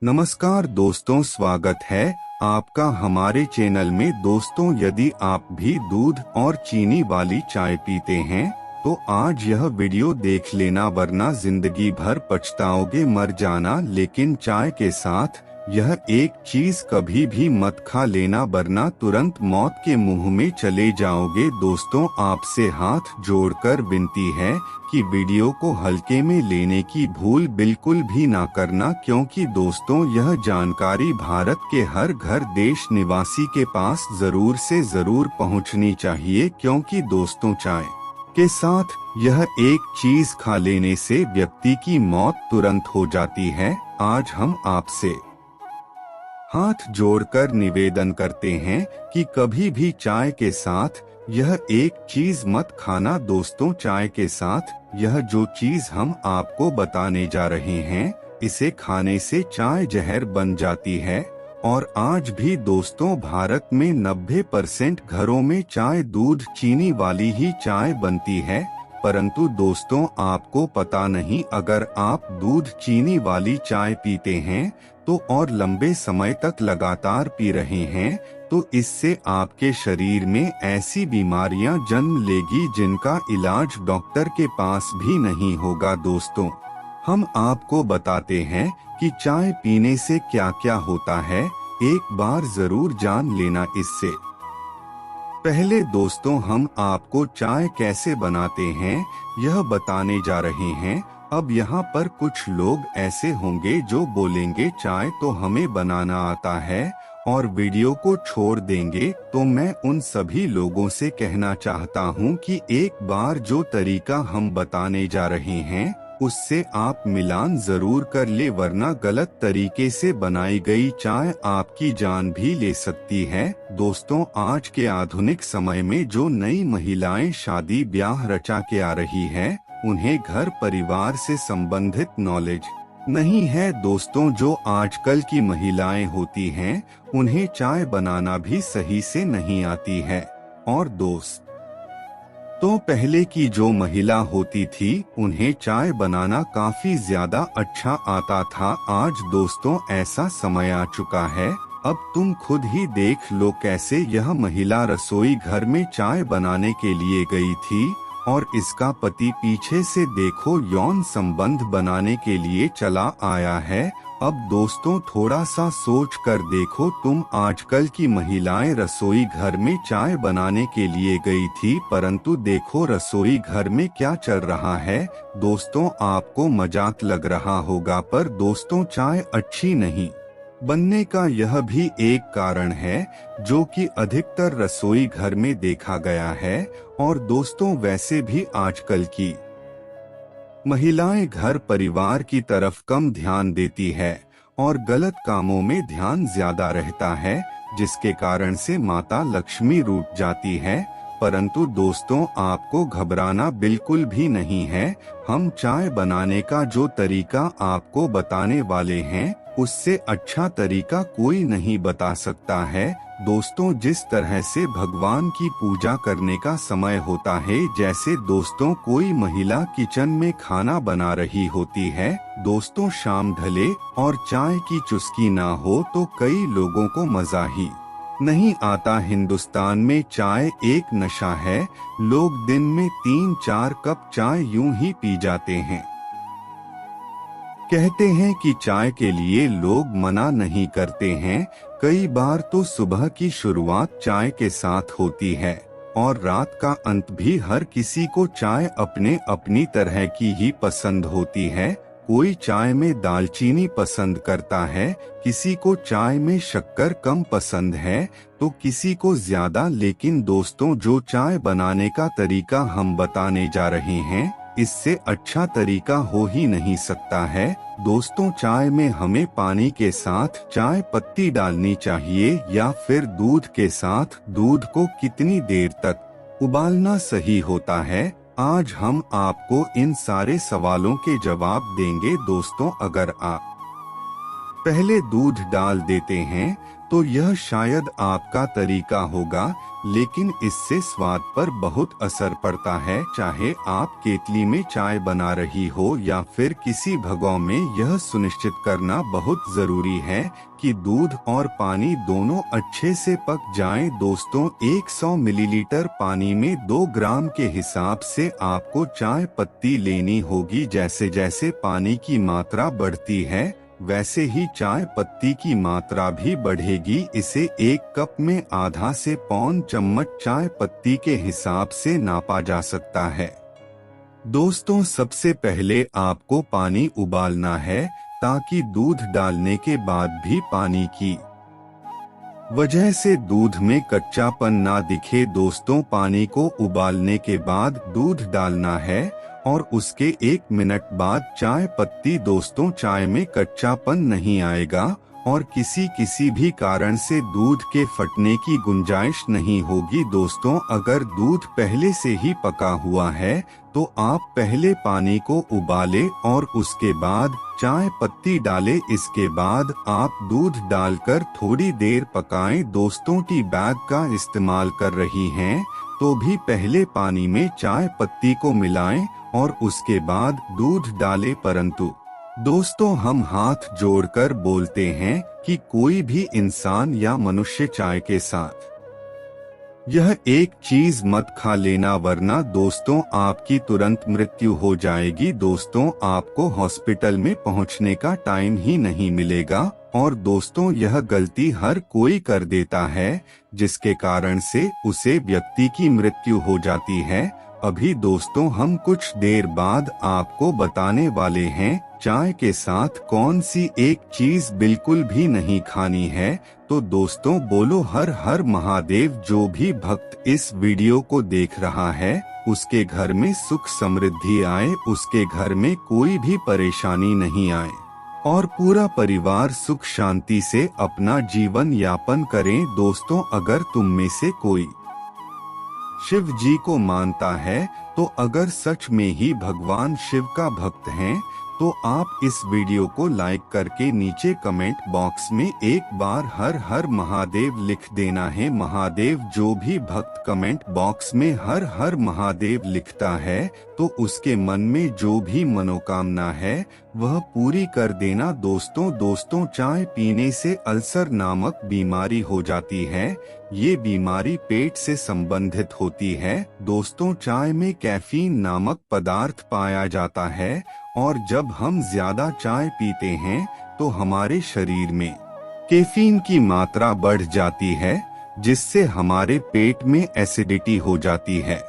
नमस्कार दोस्तों, स्वागत है आपका हमारे चैनल में। दोस्तों, यदि आप भी दूध और चीनी वाली चाय पीते हैं तो आज यह वीडियो देख लेना, वरना जिंदगी भर पछताओगे मर जाना। लेकिन चाय के साथ यह एक चीज कभी भी मत खा लेना, वरना तुरंत मौत के मुंह में चले जाओगे। दोस्तों, आपसे हाथ जोड़कर विनती है कि वीडियो को हल्के में लेने की भूल बिल्कुल भी ना करना, क्योंकि दोस्तों यह जानकारी भारत के हर घर देश निवासी के पास जरूर से जरूर पहुंचनी चाहिए। क्योंकि दोस्तों, चाय के साथ यह एक चीज खा लेने से व्यक्ति की मौत तुरंत हो जाती है। आज हम आपसे हाथ जोड़कर निवेदन करते हैं कि कभी भी चाय के साथ यह एक चीज मत खाना। दोस्तों, चाय के साथ यह जो चीज हम आपको बताने जा रहे हैं, इसे खाने से चाय जहर बन जाती है। और आज भी दोस्तों भारत में 90% घरों में चाय दूध चीनी वाली ही चाय बनती है। परंतु दोस्तों, आपको पता नहीं, अगर आप दूध चीनी वाली चाय पीते हैं तो और लंबे समय तक लगातार पी रहे हैं तो इससे आपके शरीर में ऐसी बीमारियां जन्म लेगी जिनका इलाज डॉक्टर के पास भी नहीं होगा। दोस्तों, हम आपको बताते हैं कि चाय पीने से क्या क्या होता है, एक बार जरूर जान लेना। इससे पहले दोस्तों, हम आपको चाय कैसे बनाते हैं यह बताने जा रहे हैं। अब यहाँ पर कुछ लोग ऐसे होंगे जो बोलेंगे चाय तो हमें बनाना आता है और वीडियो को छोड़ देंगे। तो मैं उन सभी लोगों से कहना चाहता हूँ कि एक बार जो तरीका हम बताने जा रहे हैं उससे आप मिलान जरूर कर ले, वरना गलत तरीके से बनाई गई चाय आपकी जान भी ले सकती है। दोस्तों, आज के आधुनिक समय में जो नई महिलाएं शादी ब्याह रचा के आ रही है, उन्हें घर परिवार से संबंधित नॉलेज नहीं है। दोस्तों, जो आजकल की महिलाएं होती हैं, उन्हें चाय बनाना भी सही से नहीं आती है। और दोस्त, तो पहले की जो महिला होती थी उन्हें चाय बनाना काफी ज्यादा अच्छा आता था। आज दोस्तों ऐसा समय आ चुका है, अब तुम खुद ही देख लो कैसे यह महिला रसोई घर में चाय बनाने के लिए गई थी और इसका पति पीछे से देखो यौन संबंध बनाने के लिए चला आया है। अब दोस्तों थोड़ा सा सोच कर देखो, तुम आजकल की महिलाएं रसोई घर में चाय बनाने के लिए गई थी, परंतु देखो रसोई घर में क्या चल रहा है। दोस्तों, आपको मजाक लग रहा होगा, पर दोस्तों चाय अच्छी नहीं बनने का यह भी एक कारण है जो कि अधिकतर रसोई घर में देखा गया है। और दोस्तों, वैसे भी आजकल की महिलाएं घर परिवार की तरफ कम ध्यान देती है और गलत कामों में ध्यान ज्यादा रहता है, जिसके कारण से माता लक्ष्मी रूठ जाती है। परंतु दोस्तों, आपको घबराना बिल्कुल भी नहीं है। हम चाय बनाने का जो तरीका आपको बताने वाले हैं उससे अच्छा तरीका कोई नहीं बता सकता है। दोस्तों, जिस तरह से भगवान की पूजा करने का समय होता है, जैसे दोस्तों कोई महिला किचन में खाना बना रही होती है, दोस्तों शाम ढले और चाय की चुस्की ना हो तो कई लोगों को मजा ही नहीं आता। हिंदुस्तान में चाय एक नशा है, लोग दिन में 3-4 कप चाय यूं ही पी जाते हैं। कहते हैं कि चाय के लिए लोग मना नहीं करते हैं। कई बार तो सुबह की शुरुआत चाय के साथ होती है और रात का अंत भी। हर किसी को चाय अपने अपनी तरह की ही पसंद होती है। कोई चाय में दालचीनी पसंद करता है, किसी को चाय में शक्कर कम पसंद है तो किसी को ज्यादा। लेकिन दोस्तों, जो चाय बनाने का तरीका हम बताने जा रहे हैं, इससे अच्छा तरीका हो ही नहीं सकता है। दोस्तों, चाय में हमें पानी के साथ चाय पत्ती डालनी चाहिए या फिर दूध के साथ दूध को कितनी देर तक उबालना सही होता है, आज हम आपको इन सारे सवालों के जवाब देंगे। दोस्तों, अगर आप पहले दूध डाल देते हैं तो यह शायद आपका तरीका होगा, लेकिन इससे स्वाद पर बहुत असर पड़ता है। चाहे आप केतली में चाय बना रही हो या फिर किसी भगों में, यह सुनिश्चित करना बहुत जरूरी है कि दूध और पानी दोनों अच्छे से पक जाएं। दोस्तों, 100 मिलीलीटर पानी में 2 ग्राम के हिसाब से आपको चाय पत्ती लेनी होगी। जैसे जैसे पानी की मात्रा बढ़ती है वैसे ही चाय पत्ती की मात्रा भी बढ़ेगी। इसे 1 कप में आधा से पौन चम्मच चाय पत्ती के हिसाब से नापा जा सकता है। दोस्तों, सबसे पहले आपको पानी उबालना है ताकि दूध डालने के बाद भी पानी की वजह से दूध में कच्चापन ना दिखे। दोस्तों, पानी को उबालने के बाद दूध डालना है और उसके 1 मिनट बाद चाय पत्ती। दोस्तों, चाय में कच्चापन नहीं आएगा और किसी भी कारण से दूध के फटने की गुंजाइश नहीं होगी। दोस्तों, अगर दूध पहले से ही पका हुआ है तो आप पहले पानी को उबालें और उसके बाद चाय पत्ती डालें। इसके बाद आप दूध डालकर थोड़ी देर पकाएं। दोस्तों, टी बैग का इस्तेमाल कर रही हैं तो भी पहले पानी में चाय पत्ती को मिलाएं और उसके बाद दूध डालें। परंतु दोस्तों, हम हाथ जोड़कर बोलते हैं कि कोई भी इंसान या मनुष्य चाय के साथ यह एक चीज मत खा लेना, वरना दोस्तों आपकी तुरंत मृत्यु हो जाएगी। दोस्तों, आपको हॉस्पिटल में पहुंचने का टाइम ही नहीं मिलेगा। और दोस्तों, यह गलती हर कोई कर देता है जिसके कारण से उसे व्यक्ति की मृत्यु हो जाती है। अभी दोस्तों, हम कुछ देर बाद आपको बताने वाले हैं चाय के साथ कौन सी एक चीज बिल्कुल भी नहीं खानी है। तो दोस्तों, बोलो हर हर महादेव। जो भी भक्त इस वीडियो को देख रहा है उसके घर में सुख समृद्धि आए, उसके घर में कोई भी परेशानी नहीं आए और पूरा परिवार सुख शांति से अपना जीवन यापन करें। दोस्तों, अगर तुम में से कोई शिव जी को मानता है तो अगर सच में ही भगवान शिव का भक्त हैं तो आप इस वीडियो को लाइक करके नीचे कमेंट बॉक्स में एक बार हर हर महादेव लिख देना है। महादेव, जो भी भक्त कमेंट बॉक्स में हर हर महादेव लिखता है तो उसके मन में जो भी मनोकामना है वह पूरी कर देना। दोस्तों, चाय पीने से अल्सर नामक बीमारी हो जाती है। ये बीमारी पेट से संबंधित होती है। दोस्तों, चाय में कैफीन नामक पदार्थ पाया जाता है और जब हम ज्यादा चाय पीते हैं तो हमारे शरीर में कैफीन की मात्रा बढ़ जाती है, जिससे हमारे पेट में एसिडिटी हो जाती है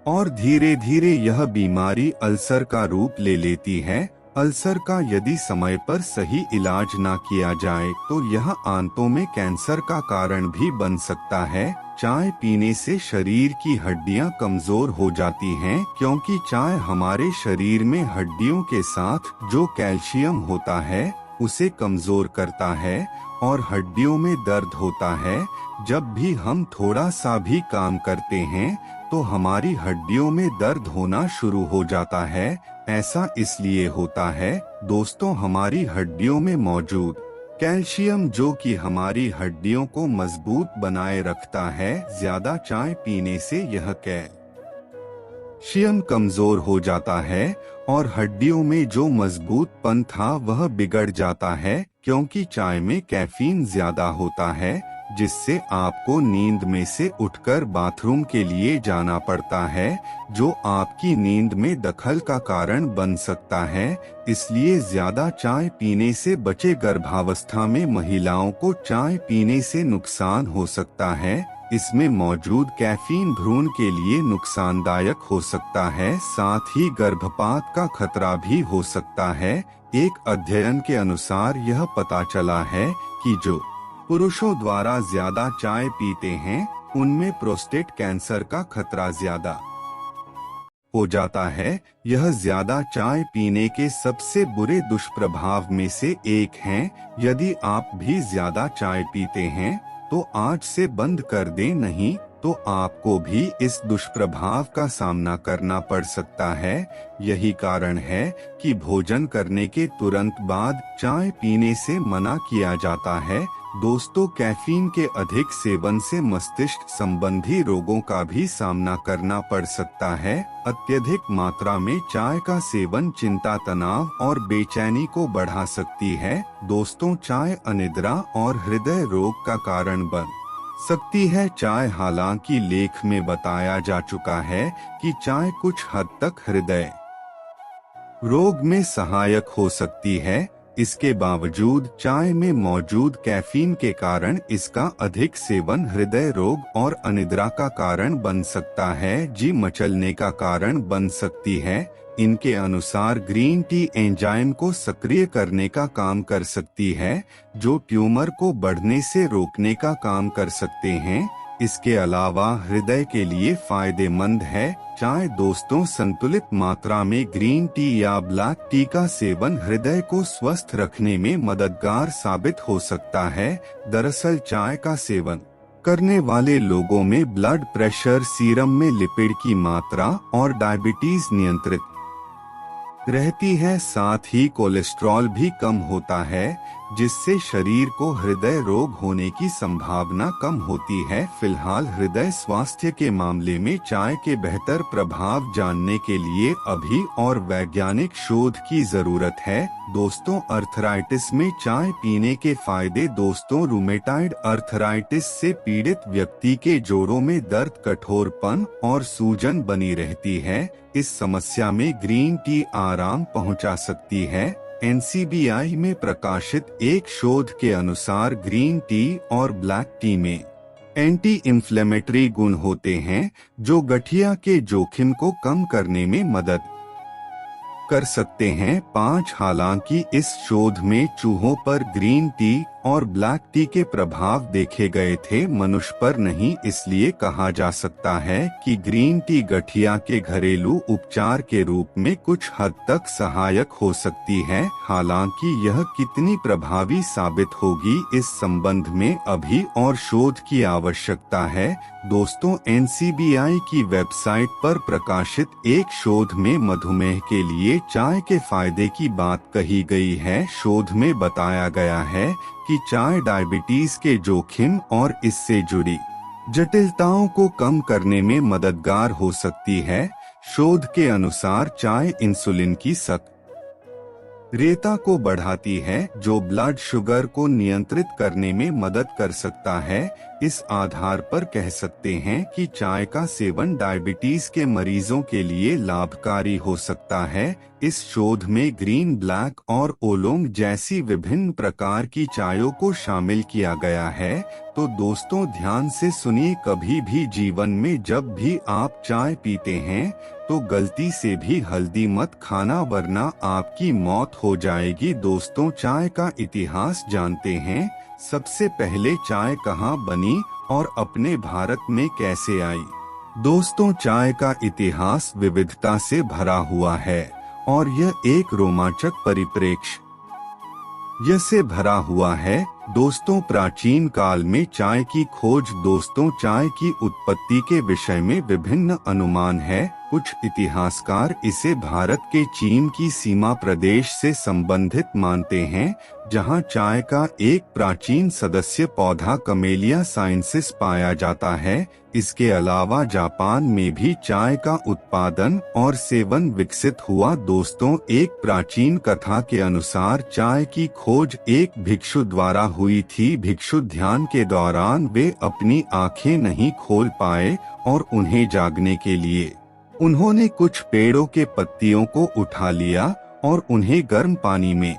और धीरे धीरे यह बीमारी अल्सर का रूप ले लेती है। अल्सर का यदि समय पर सही इलाज ना किया जाए तो यह आंतों में कैंसर का कारण भी बन सकता है। चाय पीने से शरीर की हड्डियां कमजोर हो जाती हैं, क्योंकि चाय हमारे शरीर में हड्डियों के साथ जो कैल्शियम होता है उसे कमजोर करता है और हड्डियों में दर्द होता है। जब भी हम थोड़ा सा भी काम करते हैं तो हमारी हड्डियों में दर्द होना शुरू हो जाता है। ऐसा इसलिए होता है दोस्तों, हमारी हड्डियों में मौजूद कैल्शियम, जो कि हमारी हड्डियों को मजबूत बनाए रखता है, ज्यादा चाय पीने से यह कैल्शियम कमजोर हो जाता है और हड्डियों में जो मजबूतपन था वह बिगड़ जाता है, क्योंकि चाय में कैफीन ज्यादा होता है, जिससे आपको नींद में से उठकर बाथरूम के लिए जाना पड़ता है, जो आपकी नींद में दखल का कारण बन सकता है। इसलिए ज्यादा चाय पीने से बचे। गर्भावस्था में महिलाओं को चाय पीने से नुकसान हो सकता है। इसमें मौजूद कैफीन भ्रूण के लिए नुकसानदायक हो सकता है, साथ ही गर्भपात का खतरा भी हो सकता है। एक अध्ययन के अनुसार यह पता चला है कि जो पुरुषों द्वारा ज्यादा चाय पीते हैं उनमें प्रोस्टेट कैंसर का खतरा ज्यादा हो जाता है। यह ज्यादा चाय पीने के सबसे बुरे दुष्प्रभाव में से एक है। यदि आप भी ज्यादा चाय पीते हैं तो आज से बंद कर दें, नहीं तो आपको भी इस दुष्प्रभाव का सामना करना पड़ सकता है। यही कारण है कि भोजन करने के तुरंत बाद चाय पीने से मना किया जाता है। दोस्तों, कैफीन के अधिक सेवन से मस्तिष्क संबंधी रोगों का भी सामना करना पड़ सकता है। अत्यधिक मात्रा में चाय का सेवन चिंता, तनाव और बेचैनी को बढ़ा सकती है। दोस्तों, चाय अनिद्रा और हृदय रोग का कारण बन सकती है। चाय, हालांकि लेख में बताया जा चुका है कि चाय कुछ हद तक हृदय रोग में सहायक हो सकती है, इसके बावजूद चाय में मौजूद कैफीन के कारण इसका अधिक सेवन हृदय रोग और अनिद्रा का कारण बन सकता है, जी मचलने का कारण बन सकती है। इनके अनुसार ग्रीन टी एंजाइम को सक्रिय करने का काम कर सकती है, जो ट्यूमर को बढ़ने से रोकने का काम कर सकते हैं। इसके अलावा हृदय के लिए फायदेमंद है। चाय दोस्तों, संतुलित मात्रा में ग्रीन टी या ब्लैक टी का सेवन हृदय को स्वस्थ रखने में मददगार साबित हो सकता है। दरअसल चाय का सेवन करने वाले लोगों में ब्लड प्रेशर, सीरम में लिपिड की मात्रा और डायबिटीज नियंत्रित रहती है। साथ ही कोलेस्ट्रॉल भी कम होता है, जिससे शरीर को हृदय रोग होने की संभावना कम होती है। फिलहाल हृदय स्वास्थ्य के मामले में चाय के बेहतर प्रभाव जानने के लिए अभी और वैज्ञानिक शोध की जरूरत है। दोस्तों, अर्थराइटिस में चाय पीने के फायदे। दोस्तों, रूमेटाइड अर्थराइटिस से पीड़ित व्यक्ति के जोड़ों में दर्द, कठोरपन और सूजन बनी रहती है। इस समस्या में ग्रीन टी आराम पहुंचा सकती है। NCBI में प्रकाशित एक शोध के अनुसार ग्रीन टी और ब्लैक टी में एंटी इंफ्लेमेटरी गुण होते हैं, जो गठिया के जोखिम को कम करने में मदद कर सकते हैं। 5 हालांकि इस शोध में चूहों पर ग्रीन टी और ब्लैक टी के प्रभाव देखे गए थे, मनुष्य पर नहीं। इसलिए कहा जा सकता है कि ग्रीन टी गठिया के घरेलू उपचार के रूप में कुछ हद तक सहायक हो सकती है। हालांकि यह कितनी प्रभावी साबित होगी, इस संबंध में अभी और शोध की आवश्यकता है। दोस्तों, NCBI की वेबसाइट पर प्रकाशित एक शोध में मधुमेह के लिए चाय के फायदे की बात कही गई है। शोध में बताया गया है कि चाय डायबिटीज के जोखिम और इससे जुड़ी जटिलताओं को कम करने में मददगार हो सकती है। शोध के अनुसार चाय इंसुलिन की सक्रियता को बढ़ाती है, जो ब्लड शुगर को नियंत्रित करने में मदद कर सकता है। इस आधार पर कह सकते हैं कि चाय का सेवन डायबिटीज के मरीजों के लिए लाभकारी हो सकता है। इस शोध में ग्रीन, ब्लैक और ओलोंग जैसी विभिन्न प्रकार की चायों को शामिल किया गया है। तो दोस्तों, ध्यान से सुनिए, कभी भी जीवन में जब भी आप चाय पीते हैं तो गलती से भी हल्दी मत खाना, वरना आपकी मौत हो जाएगी। दोस्तों, चाय का इतिहास जानते हैं। सबसे पहले चाय कहाँ बनी और अपने भारत में कैसे आई? दोस्तों, चाय का इतिहास विविधता से भरा हुआ है और यह एक रोमांचक परिप्रेक्ष्य से भरा हुआ है। दोस्तों, प्राचीन काल में चाय की खोज। दोस्तों, चाय की उत्पत्ति के विषय में विभिन्न अनुमान है। कुछ इतिहासकार इसे भारत के चीन की सीमा प्रदेश से संबंधित मानते हैं, जहां चाय का एक प्राचीन सदस्य पौधा कमेलिया साइनेंसिस पाया जाता है। इसके अलावा जापान में भी चाय का उत्पादन और सेवन विकसित हुआ। दोस्तों, एक प्राचीन कथा के अनुसार चाय की खोज एक भिक्षु द्वारा हुई थी। भिक्षु ध्यान के दौरान वे अपनी आंखें नहीं खोल पाए और उन्हें जागने के लिए उन्होंने कुछ पेड़ों के पत्तियों को उठा लिया और उन्हें गर्म पानी में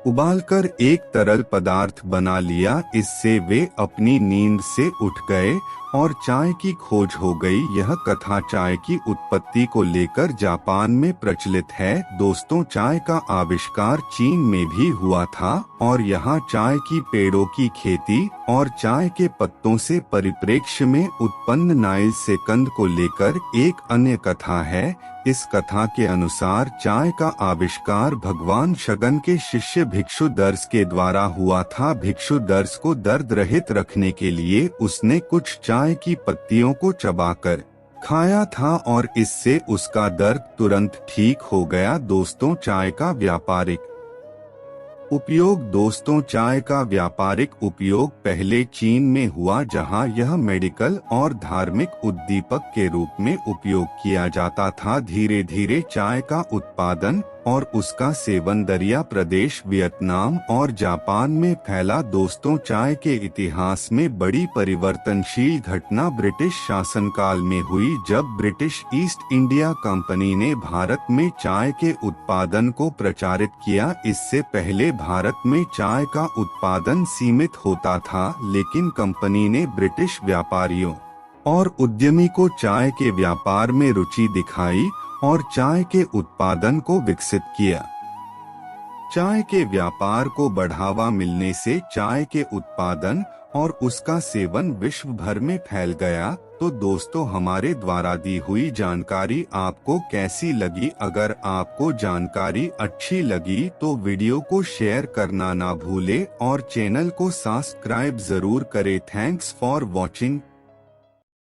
उबालकर एक तरल पदार्थ बना लिया। इससे वे अपनी नींद से उठ गए और चाय की खोज हो गई। यह कथा चाय की उत्पत्ति को लेकर जापान में प्रचलित है। दोस्तों, चाय का आविष्कार चीन में भी हुआ था और यहाँ चाय की पेड़ों की खेती और चाय के पत्तों से परिप्रेक्ष्य में उत्पन्न नाइल से कंद को लेकर एक अन्य कथा है। इस कथा के अनुसार चाय का आविष्कार भगवान शगन के शिष्य भिक्षु दर्श के द्वारा हुआ था। भिक्षु दर्श को दर्द रहित रखने के लिए उसने कुछ चाय चाय की पत्तियों को चबाकर खाया था और इससे उसका दर्द तुरंत ठीक हो गया। दोस्तों, चाय का व्यापारिक उपयोग। दोस्तों, चाय का व्यापारिक उपयोग पहले चीन में हुआ, जहां यह मेडिकल और धार्मिक उद्दीपक के रूप में उपयोग किया जाता था। धीरे धीरे चाय का उत्पादन और उसका सेवन दरिया प्रदेश, वियतनाम और जापान में फैला। दोस्तों, चाय के इतिहास में बड़ी परिवर्तनशील घटना ब्रिटिश शासनकाल में हुई, जब ब्रिटिश ईस्ट इंडिया कंपनी ने भारत में चाय के उत्पादन को प्रचारित किया। इससे पहले भारत में चाय का उत्पादन सीमित होता था, लेकिन कंपनी ने ब्रिटिश व्यापारियों और उद्यमी को चाय के व्यापार में रुचि दिखाई और चाय के उत्पादन को विकसित किया। चाय के व्यापार को बढ़ावा मिलने से चाय के उत्पादन और उसका सेवन विश्व भर में फैल गया। तो दोस्तों, हमारे द्वारा दी हुई जानकारी आपको कैसी लगी? अगर आपको जानकारी अच्छी लगी तो वीडियो को शेयर करना ना भूले और चैनल को सब्सक्राइब जरूर करें। Thanks for watching.